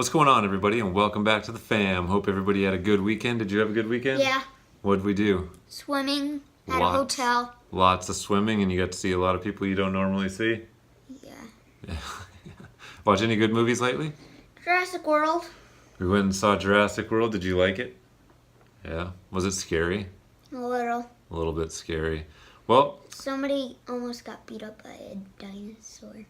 What's going on, everybody, and welcome back to the fam. Hope everybody had a good weekend. Did you have a good weekend? Yeah. What did we do? Swimming at a hotel. Lots of swimming, and you got to see a lot of people you don't normally see? Yeah. Watch any good movies lately? Jurassic World. We went and saw Jurassic World. Did you like it? Yeah. Was it scary? A little. A little bit scary. Well, somebody almost got beat up by a dinosaur.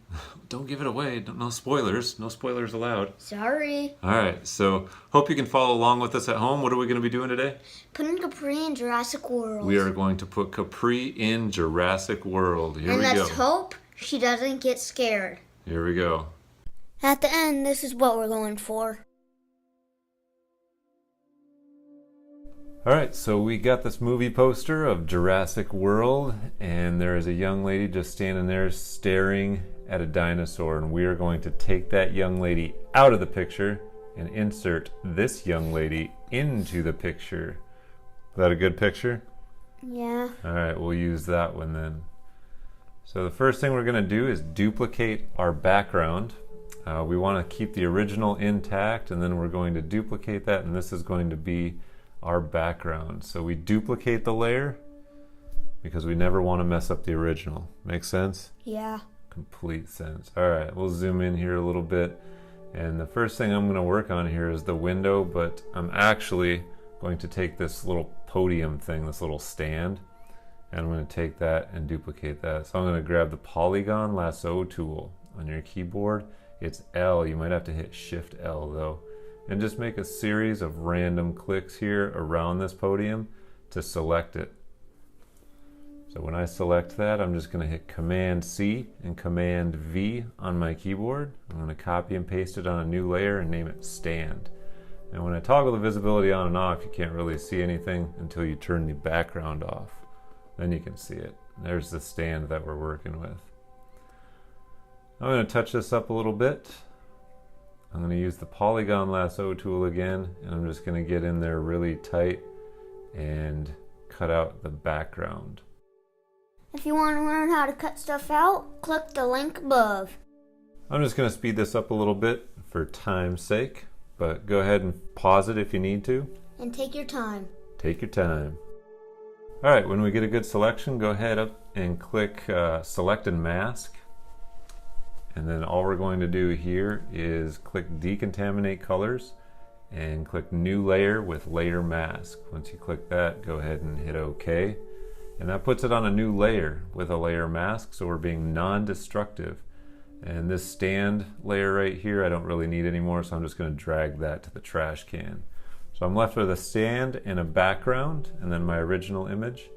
Don't give it away. No spoilers. No spoilers allowed. Sorry. All right. So, hope you can follow along with us at home. What are we going to be doing today? Putting Capri in Jurassic World. We are going to put Capri in Jurassic World. Here we go. And let's hope she doesn't get scared. Here we go. At the end, this is what we're going for. Alright, so we got this movie poster of Jurassic World, and there is a young lady just standing there staring at a dinosaur, and we are going to take that young lady out of the picture and insert this young lady into the picture. Is that a good picture? Yeah. Alright, we'll use that one then. So the first thing we're going to do is duplicate our background. We want to keep the original intact, and then we're going to duplicate that, and this is going to be our background. So we duplicate the layer because we never want to mess up the original. Make sense? Yeah. Complete sense. Alright, we'll zoom in here a little bit. And the first thing I'm going to work on here is the window, but I'm actually going to take this little podium thing, this little stand, and I'm going to take that and duplicate that. So I'm going to grab the polygon lasso tool on your keyboard. It's L. You might have to hit Shift L though. And just make a series of random clicks here around this podium to select it. So when I select that, I'm just going to hit Command C and Command V on my keyboard. I'm going to copy and paste it on a new layer and name it Stand. And when I toggle the visibility on and off, you can't really see anything until you turn the background off. Then you can see it. There's the stand that we're working with. I'm going to touch this up a little bit. I'm going to use the polygon lasso tool again, and I'm just going to get in there really tight and cut out the background. If you want to learn how to cut stuff out, click the link above. I'm just going to speed this up a little bit for time's sake, but go ahead and pause it if you need to. And take your time. Take your time. Alright, when we get a good selection, go ahead up and click Select and Mask. And then all we're going to do here is click Decontaminate Colors and click New Layer with Layer Mask. Once you click that, go ahead and hit OK. And that puts it on a new layer with a layer mask, so we're being non-destructive. And this stand layer right here, I don't really need anymore, so I'm just going to drag that to the trash can. So I'm left with a stand and a background, and then my original image.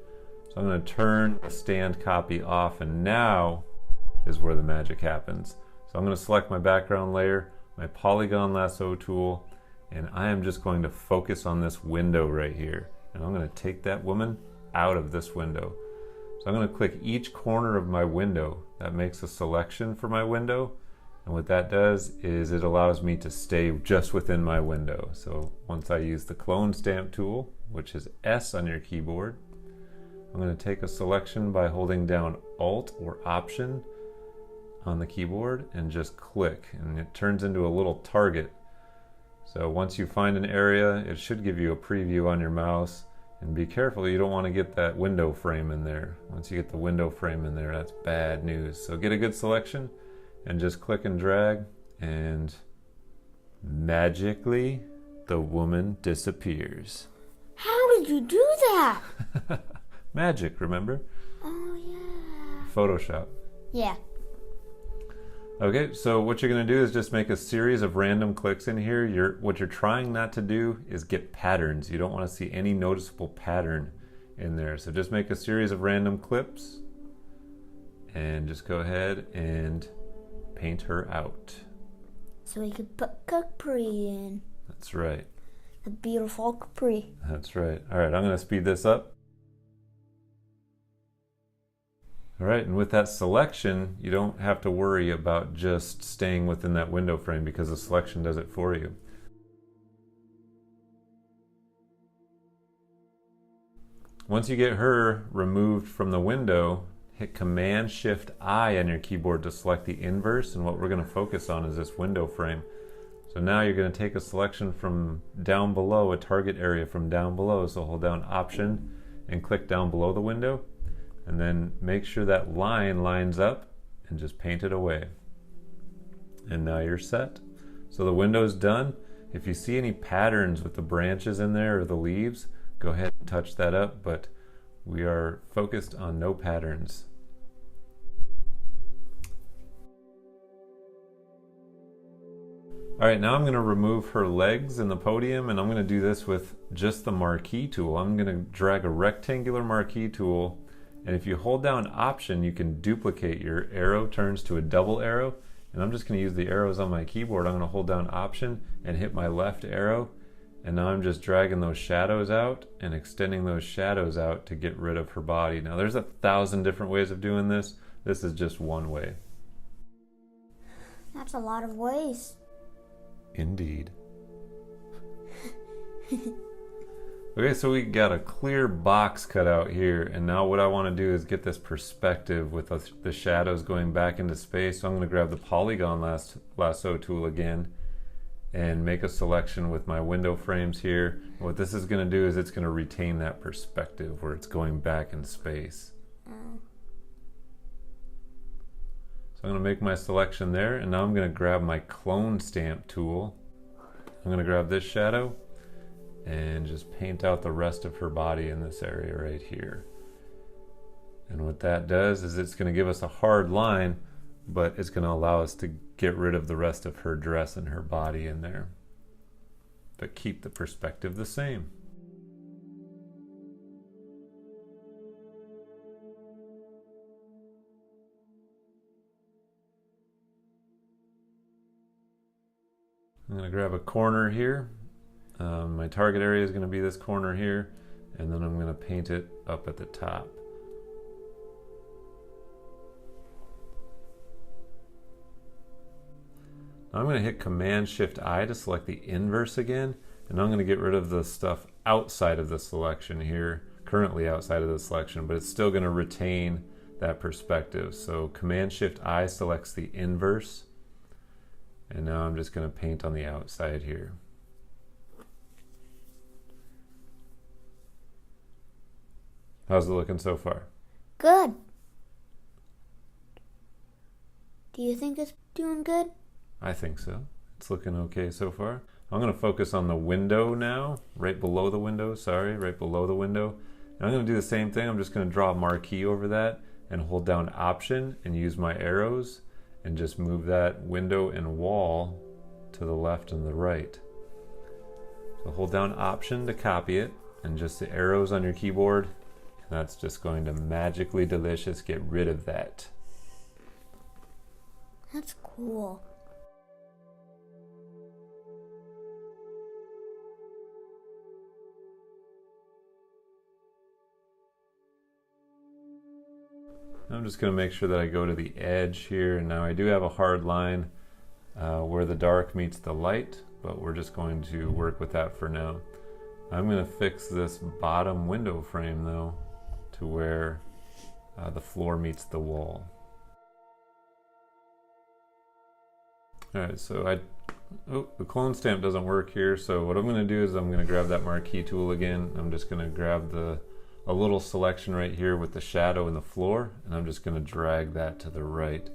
So I'm going to turn the stand copy off, and now is where the magic happens. So I'm going to select my background layer, my polygon lasso tool, and I am just going to focus on this window right here. And I'm going to take that woman out of this window. So I'm going to click each corner of my window. That makes a selection for my window. And what that does is it allows me to stay just within my window. So once I use the clone stamp tool, which is S on your keyboard, I'm going to take a selection by holding down Alt or Option on the keyboard and just click, and it turns into a little target. So once you find an area, it should give you a preview on your mouse, and be careful, you don't want to get that window frame in there. Once you get the window frame in there, that's bad news. So get a good selection and just click and drag, and magically the woman disappears. How did you do that? Magic, remember? Oh yeah. Photoshop. Yeah. Okay, so what you're going to do is just make a series of random clicks in here. What you're trying not to do is get patterns. You don't want to see any noticeable pattern in there. So just make a series of random clips and just go ahead and paint her out. So we could put Capri in. That's right. The beautiful Capri. That's right. All right, I'm going to speed this up. All right, and with that selection, you don't have to worry about just staying within that window frame because the selection does it for you. Once you get her removed from the window, hit Command-Shift-I on your keyboard to select the inverse, and what we're going to focus on is this window frame. So So now you're going to take a selection from down below, a target area from down below. So hold down Option and click down below the window, and then make sure that line lines up and just paint it away. And now you're set. So the window's done. If you see any patterns with the branches in there or the leaves, go ahead and touch that up, but we are focused on no patterns. All right, now I'm going to remove her legs in the podium, and I'm going to do this with just the marquee tool. I'm going to drag a rectangular marquee tool, and if you hold down Option, you can duplicate. Your arrow turns to a double arrow, and I'm just going to use the arrows on my keyboard. I'm going to hold down Option and hit my left arrow, and now I'm just dragging those shadows out and extending those shadows out to get rid of her body. Now there's 1,000 different ways of doing this. This is just one way. That's a lot of ways. Indeed. Okay, so we got a clear box cut out here, and now what I want to do is get this perspective with the shadows going back into space. So I'm going to grab the polygon lasso tool again and make a selection with my window frames here. And what this is going to do is it's going to retain that perspective where it's going back in space. So I'm going to make my selection there, and now I'm going to grab my clone stamp tool. I'm going to grab this shadow and just paint out the rest of her body in this area right here. And what that does is it's going to give us a hard line, but it's going to allow us to get rid of the rest of her dress and her body in there, but keep the perspective the same. I'm going to grab a corner here. My target area is going to be this corner here, and then I'm going to paint it up at the top. Now I'm going to hit Command-Shift-I to select the inverse again, and I'm going to get rid of the stuff outside of the selection here, currently outside of the selection, but it's still going to retain that perspective. So Command-Shift-I selects the inverse. And now I'm just going to paint on the outside here. How's it looking so far? Good. Do you think it's doing good? I think so. It's looking okay so far. I'm going to focus on the window now, right below the window, right below the window. And I'm going to do the same thing. I'm just going to draw a marquee over that and hold down Option and use my arrows and just move that window and wall to the left and the right. So hold down Option to copy it, and just the arrows on your keyboard, and that's just going to magically delicious get rid of that. That's cool. I'm just going to make sure that I go to the edge here, and now I do have a hard line where the dark meets the light, but we're just going to work with that for now. I'm going to fix this bottom window frame though to where the floor meets the wall. Alright, so the clone stamp doesn't work here, so what I'm going to do is I'm going to grab that marquee tool again. I'm just going to grab a little selection right here with the shadow in the floor, and I'm just going to drag that to the right,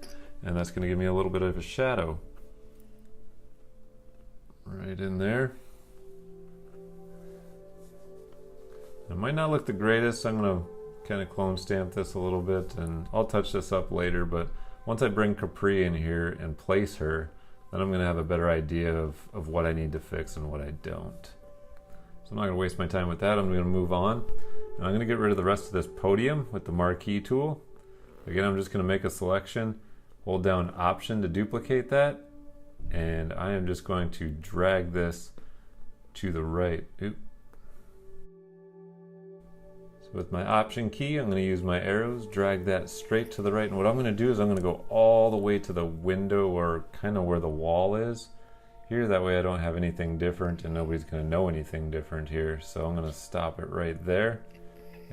and that's going to give me a little bit of a shadow right in there. It might not look the greatest, so I'm going to kind of clone stamp this a little bit, and I'll touch this up later, but once I bring Capri in here and place her, then I'm going to have a better idea of what I need to fix and what I don't. So I'm not going to waste my time with that. I'm going to move on. And I'm going to get rid of the rest of this podium with the marquee tool. Again, I'm just going to make a selection, hold down Option to duplicate that, and I am just going to drag this to the right. So with my Option key, I'm going to use my arrows, drag that straight to the right, and what I'm going to do is I'm going to go all the way to the window, or kind of where the wall is here. That way I don't have anything different and nobody's going to know anything different here. So I'm going to stop it right there.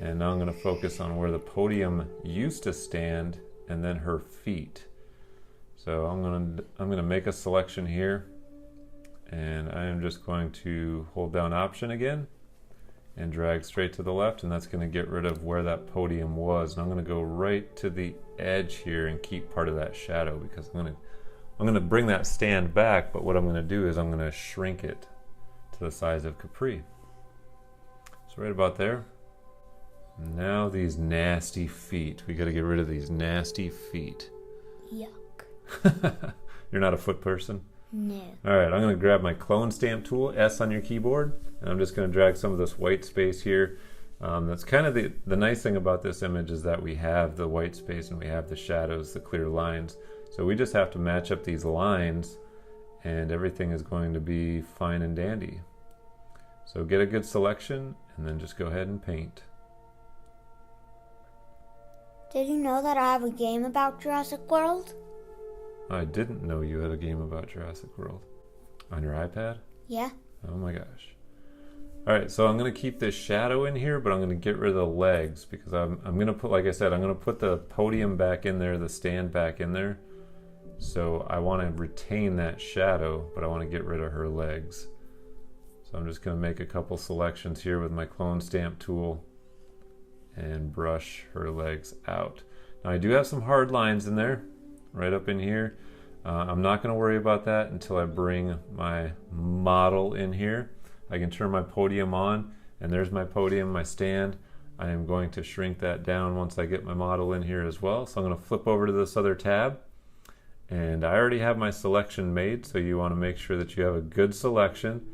And now I'm going to focus on where the podium used to stand and then her feet. So I'm going to make a selection here, And I am just going to hold down Option again and drag straight to the left, and that's going to get rid of where that podium was. And I'm going to go right to the edge here and keep part of that shadow, because I'm going to bring that stand back, but what I'm going to do is I'm going to shrink it to the size of Capri. So right about there. Now these nasty feet. We got to get rid of these nasty feet. Yuck. You're not a foot person? No. Alright, I'm going to grab my clone stamp tool, S on your keyboard, and I'm just going to drag some of this white space here. That's kind of the nice thing about this image, is that we have the white space and we have the shadows, the clear lines. So we just have to match up these lines and everything is going to be fine and dandy. So get a good selection and then just go ahead and paint. Did you know that I have a game about Jurassic World? I didn't know you had a game about Jurassic World. On your iPad? Yeah. Oh my gosh. Alright, so I'm going to keep this shadow in here, but I'm going to get rid of the legs, because I'm going to put, like I said, I'm going to put the podium back in there, the stand back in there. So I want to retain that shadow, but I want to get rid of her legs. So I'm just going to make a couple selections here with my clone stamp tool and brush her legs out. Now I do have some hard lines in there, right up in here. I'm not going to worry about that until I bring my model in here. I can turn my podium on, and there's my podium, my stand. I am going to shrink that down once I get my model in here as well. So I'm going to flip over to this other tab, and I already have my selection made, so you want to make sure that you have a good selection.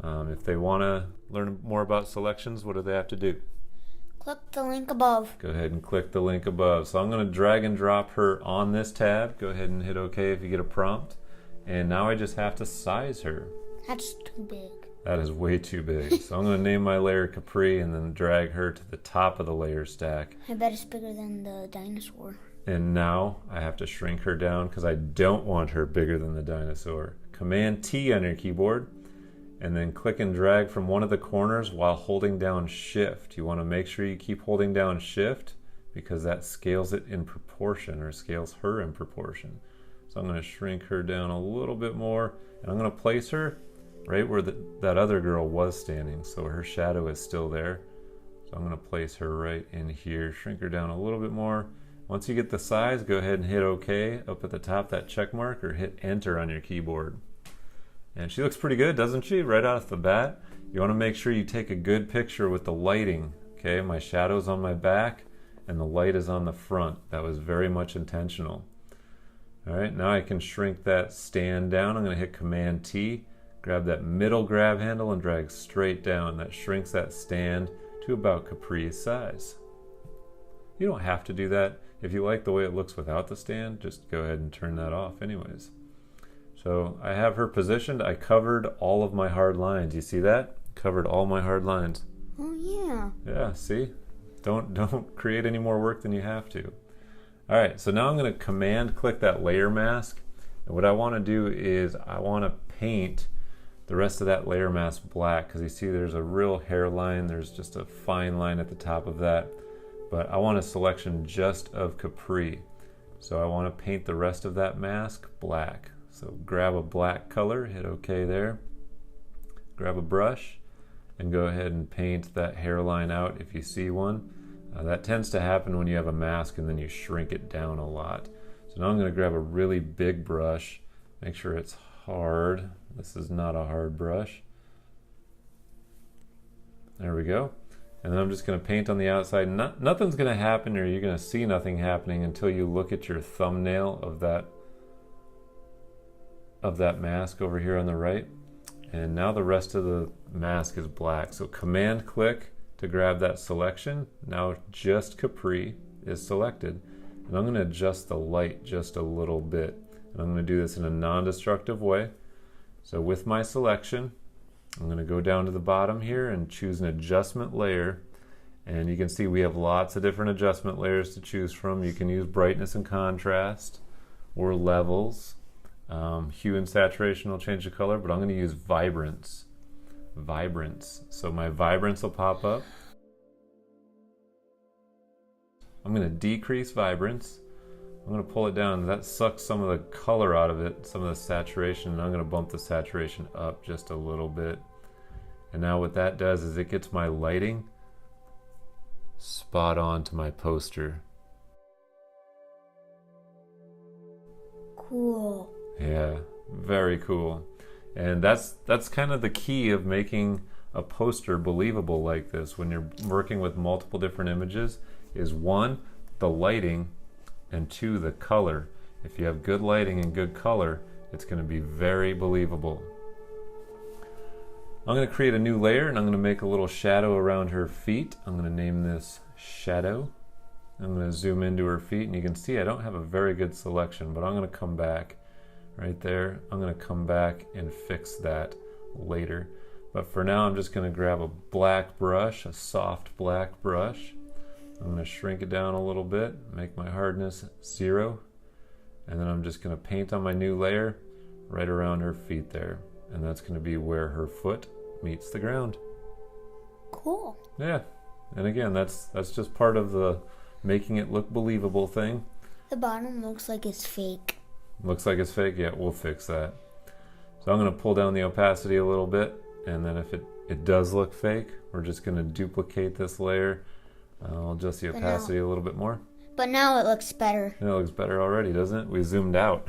If they want to learn more about selections, what do they have to do? Click the link above. Go ahead and click the link above. So I'm going to drag and drop her on this tab. Go ahead and hit OK if you get a prompt. And now I just have to size her. That's too big. That is way too big. So I'm going to name my layer Capri and then drag her to the top of the layer stack. I bet it's bigger than the dinosaur. And now I have to shrink her down because I don't want her bigger than the dinosaur. Command T on your keyboard, and then click and drag from one of the corners while holding down Shift. You want to make sure you keep holding down Shift, because that scales it in proportion, or scales her in proportion. So I'm going to shrink her down a little bit more, and I'm going to place her right where that other girl was standing, so her shadow is still there. So I'm going to place her right in here, shrink her down a little bit more. Once you get the size, go ahead and hit OK up at the top, that check mark, or hit Enter on your keyboard. And she looks pretty good, doesn't she? Right off the bat. You want to make sure you take a good picture with the lighting. Okay, my shadow's on my back and the light is on the front. That was very much intentional. Alright, now I can shrink that stand down. I'm going to hit Command T, grab that middle grab handle and drag straight down. That shrinks that stand to about Capri's size. You don't have to do that. If you like the way it looks without the stand, just go ahead and turn that off anyways. So I have her positioned. I covered all of my hard lines. You see that? Covered all my hard lines. Oh yeah. Yeah, see? Don't create any more work than you have to. Alright, so now I'm going to command click that layer mask. And what I want to do is I want to paint the rest of that layer mask black, because you see there's a real hairline. There's just a fine line at the top of that. But I want a selection just of Capri. So I want to paint the rest of that mask black. So grab a black color, hit OK there. Grab a brush and go ahead and paint that hairline out if you see one. That tends to happen when you have a mask and then you shrink it down a lot. So now I'm going to grab a really big brush. Make sure it's hard. This is not a hard brush. There we go. And then I'm just going to paint on the outside. Nothing's going to happen, or you're going to see nothing happening until you look at your thumbnail of that mask over here on the right. And now the rest of the mask is black. So Command click to grab that selection. Now just Capri is selected. And I'm going to adjust the light just a little bit. And I'm going to do this in a non-destructive way. So with my selection, I'm going to go down to the bottom here and choose an adjustment layer. And you can see we have lots of different adjustment layers to choose from. You can use brightness and contrast, or levels. Hue and saturation will change the color, but I'm going to use vibrance. So my vibrance will pop up. I'm going to decrease vibrance. I'm going to pull it down. That sucks some of the color out of it, some of the saturation, and I'm going to bump the saturation up just a little bit. And now what that does is it gets my lighting spot on to my poster. Cool. Yeah, very cool. And that's kind of the key of making a poster believable like this when you're working with multiple different images is 1, the lighting, and 2, the color. If you have good lighting and good color, it's going to be very believable. I'm going to create a new layer and I'm going to make a little shadow around her feet. I'm going to name this Shadow. I'm going to zoom into her feet and you can see I don't have a very good selection, but I'm going to come back right there. I'm going to come back and fix that later. But for now, I'm just going to grab a black brush, a soft black brush. I'm going to shrink it down a little bit, make my hardness 0, and then I'm just going to paint on my new layer right around her feet there. And that's going to be where her foot meets the ground. Cool. Yeah, and again, that's just part of the making it look believable thing. The bottom looks like it's fake. Looks like it's fake? Yeah, we'll fix that. So I'm going to pull down the opacity a little bit, and then if it does look fake, we're just going to duplicate this layer. I'll adjust the opacity a little bit more. But now it looks better. It looks better already, doesn't it? We zoomed out.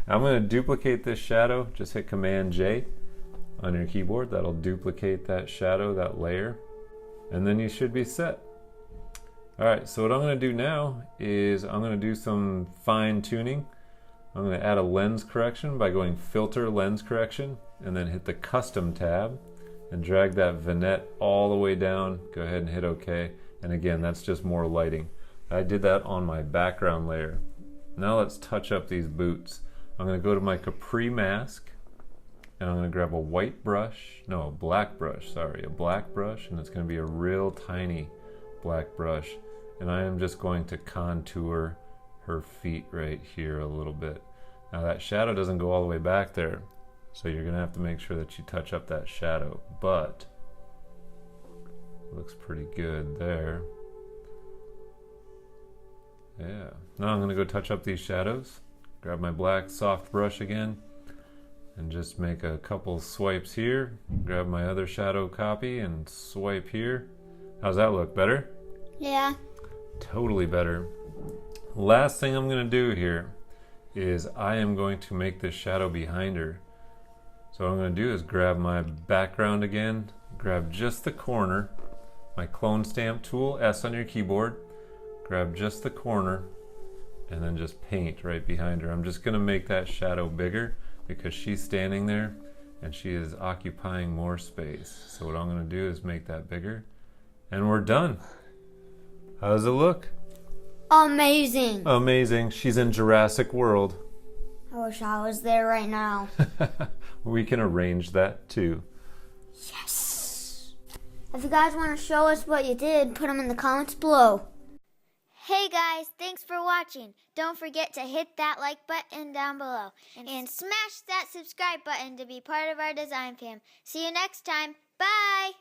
I'm going to duplicate this shadow. Just hit Command J on your keyboard. That'll duplicate that shadow, that layer, and then you should be set. Alright, so what I'm going to do now is I'm going to do some fine tuning. I'm going to add a lens correction by going Filter, Lens Correction, and then hit the Custom tab and drag that vignette all the way down. Go ahead and hit OK. And again, that's just more lighting. I did that on my background layer. Now let's touch up these boots. I'm going to go to my Capri mask and I'm going to grab a white brush, no, a black brush, sorry, a black brush, and it's going to be a real tiny black brush. And I am just going to contour her feet right here a little bit. Now that shadow doesn't go all the way back there, so you're going to have to make sure that you touch up that shadow, but it looks pretty good there. Yeah. Now I'm going to go touch up these shadows. Grab my black soft brush again and just make a couple swipes here. Grab my other shadow copy and swipe here. How's that look? Better? Yeah. Totally better. Last thing I'm going to do here is I am going to make this shadow behind her. So what I'm going to do is grab my background again, grab just the corner, my clone stamp tool, S on your keyboard, grab just the corner, and then just paint right behind her. I'm just going to make that shadow bigger because she's standing there and she is occupying more space. So what I'm going to do is make that bigger, and we're done. How does it look? Amazing. Amazing. She's in Jurassic World. I wish I was there right now. We can arrange that too. Yes. If you guys want to show us what you did, put them in the comments below. Hey guys, thanks for watching. Don't forget to hit that like button down below and smash that subscribe button to be part of our design fam. See you next time. Bye.